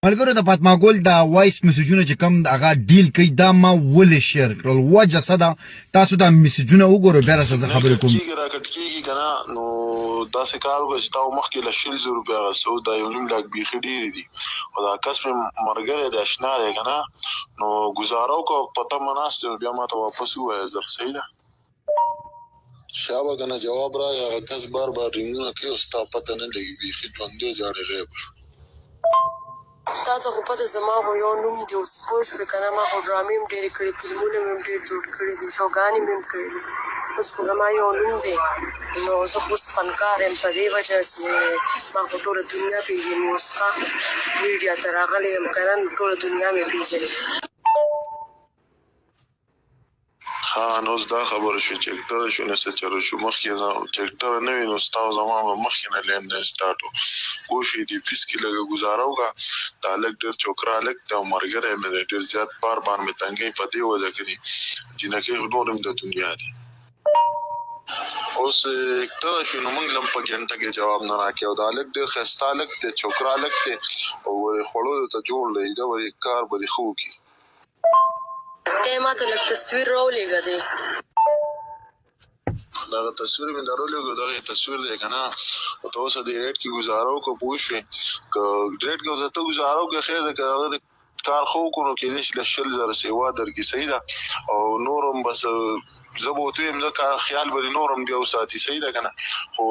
ملګرو د فاطمه ګل د وایس میسجونه چې کوم هغه ډیل کوي دا ما ولې شیر کړل وجه څه ده تاسو دا میسجونه وګورئ بیا راته زه خبرې کوم راکټ کېږي که نه نو داسې کار وکړه چې تا مخکې له 100,000 روپۍ اخیستو دا 1.5 لاک بیخي ډېرې دي خو دا کس مې ملګری دی اشنا دی که نه نو ګزاره وکړه په تمه ناست دی بیا ما ته واپس ووایه زر صحیح ده شابه که نه جواب راغی هغه کس بار بار رینګونه کوي او ستا پته نه لګي بیخي ژوندی ژاړې غیب شو تا ته خو پته زما خو یو نوم دی اوس پوه شوې که نه ما خو ډرامې هم ډېرې کړې فلمونه مې هم ډېر جوړ کړي دي شوګانې مې هم کړي دي اوس خو زما یو نوم دی نو زه خو اوس فنکار یم په دې وجه چې ما خو ټوله دنیا پېژني اوس ښه میډیا ته راغلی یم که نه نو ټوله دنیا مې پېژني ها نو اوس دا خبره شوې چې ډېره شو نه څه چلو شو مخکې نه چې ډېره نه وي نو ستا او زما به مخکې نه لینډین سټارټ و پوه شوې دې فیس کې لږه ګزاره وکړه دا هلک ډېر چوکره هلک دی او ملګری مې دی ډېر زیات بار بار مې تنګوي په دې وجه کې دي جینکۍ نور هم د دنیا دي اوس ډېره شوې نو موږ له هم په ګنټه کې جواب نه راکوي او دا هلک ډېر ښایسته هلک دی چوکره هلک دی او خوړلو ته جوړ دی دا به کار به دې ښه وکړي ای ما ته لږ تصویر راولېږه دی دغه تصویر مې درولېږه دغه تصویر دی که نه خو ته اوس دې ریټ کې ګزاره وکړه پوه شوې که ریټ کې ورته ته ګزاره وکړې خیر دی که هغه کار ښه وکړو نو کېدای شي له 100,000 سیوا درکړي صحیح ده او نور هم بس زه به ورته ویم ځکه خیال به دې نور هم بیا وساتي صحیح ده که نه خو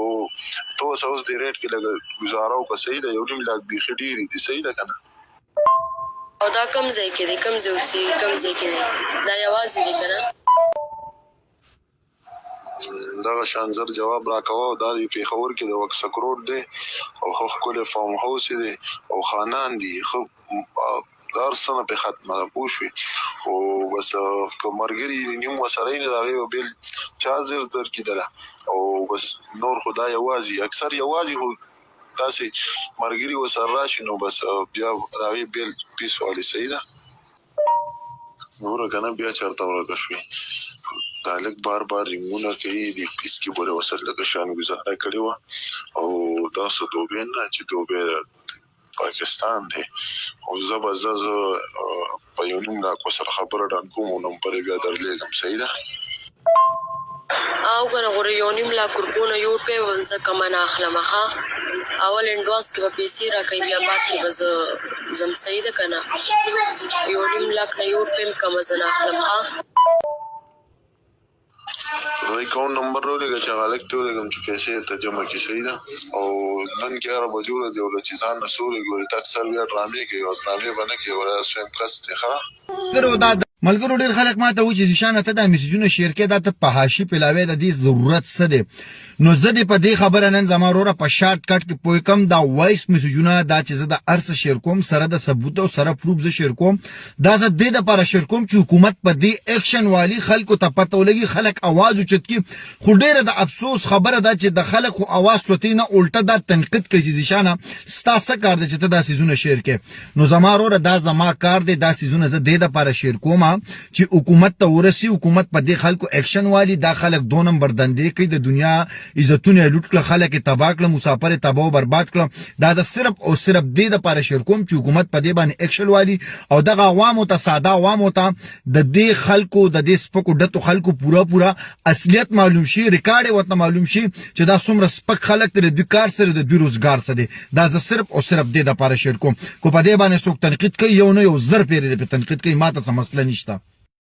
ته اوس دې ریټ کې لږه ګزاره وکړه صحیح ده 1.5 لاک بیخي ډېرې دي صحیح ده که نه او دا کوم ځای کې دی کوم ځای اوسېږي کوم ځای کې دی دا یوازې دی که نه دغه شان زر جواب راکوه دا د پېښور کې د وکسک روډ دی او ښه ښکلی فارم هاوس دی او خانان دي ښه د هر څه نه پرې ختمه ده پوه شوې خو بس که ملګري نیم ورسره یې نه د هغې به بېل چارجر درکېدله او بس نور خو دا یوازې اکثر یوازې خو تاسې ملګري ورسره راشي نو بس بیا د هغې بېل پیس والي صحیح ده نوره که نه بیا چېرته ورکه شوې دا هلک بار بار رینګونه کوي د پیس کې پورې ورسره لږه شان ګزاره کړې وه او دا څه دوبۍ نه چې دوبۍ پاکستان دی او زه به زه په 1.5 لاک ورسره خبره ډان کوم او نمبر یې بیا درلېږم صحیح ده او که نه غوره 1.5 لاک روپیو نه یو روپۍ به زه کمه نه اخلم ښه اول انډواس کې به پیسې راکوي بیا بعد کې به زه ځم صحیح ده که نه 1.5 لاک نه یو روپۍ هم کمه زه نه اخلم ښه زه اکاونټ نمبر راولېږه چې هغه هلک ته ولېږم چې پیسې ته جمع کړي صحیح ده او نن 11 بجو ورځ دی او له چې ځان نه څه ولېږي ورې تا اکثر بیا ډرامې کوي او ډرامې به نه کوي ورې سویم کس دی ښه ملګرو ډېر خلک ما ته وایي چې ذیشانه ته دا میسجونه شیر کړې دا ته په حاشي پلاوی د دې ضرورت څه دی نو زه دې په دې خبره نن زما وروره په شارټ کټ کې پوه کم دا وایس میسجونه دا چې زه د هر څه شیر کوم سره د ثبوت او سره پروف زه شیر کوم دا زه دې دپاره شیر کوم چې حکومت په دې ایکشن والي خلکو ته پته ولګي خلک اواز اوچت کړي خو ډېره د افسوس خبره ده چې د خلکو اواز چوتې نه الټه دا تنقید کوي چې ذیشانه ستا څه کار دی چې ته دا څیزونه شیر کړې نو زما وروره دا زما کار دی دا څیزونه زه دې دپاره شیر کوم چې حکومت ته ورسي حکومت په دې خلکو ایکشن والي دا خلک 2 نمبر دندې کوي د دنیا عزتونه لوټ کړه خلک یې تباه کړه مسافر یې تباه او برباد کړه دا زه صرف او صرف دې دپاره شیر کوم چې حکومت په دې باندې ایکشن والي او دغه عوامو ته ساده عوامو ته د دې خلکو د دې سپکو ډتو خلکو پوره اصلیت معلوم شي ریکارډ یې ورته معلوم شي چې دا څومره سپک خلک دی د دوی کار سره د دوی روزګار څه دی دا زه صرف او صرف دې دپاره شیر کوم کو په دې باندې څوک تنقید کوي یو نه یو زر پیرې دې په تنقید کوي ما ته څه مسله نشته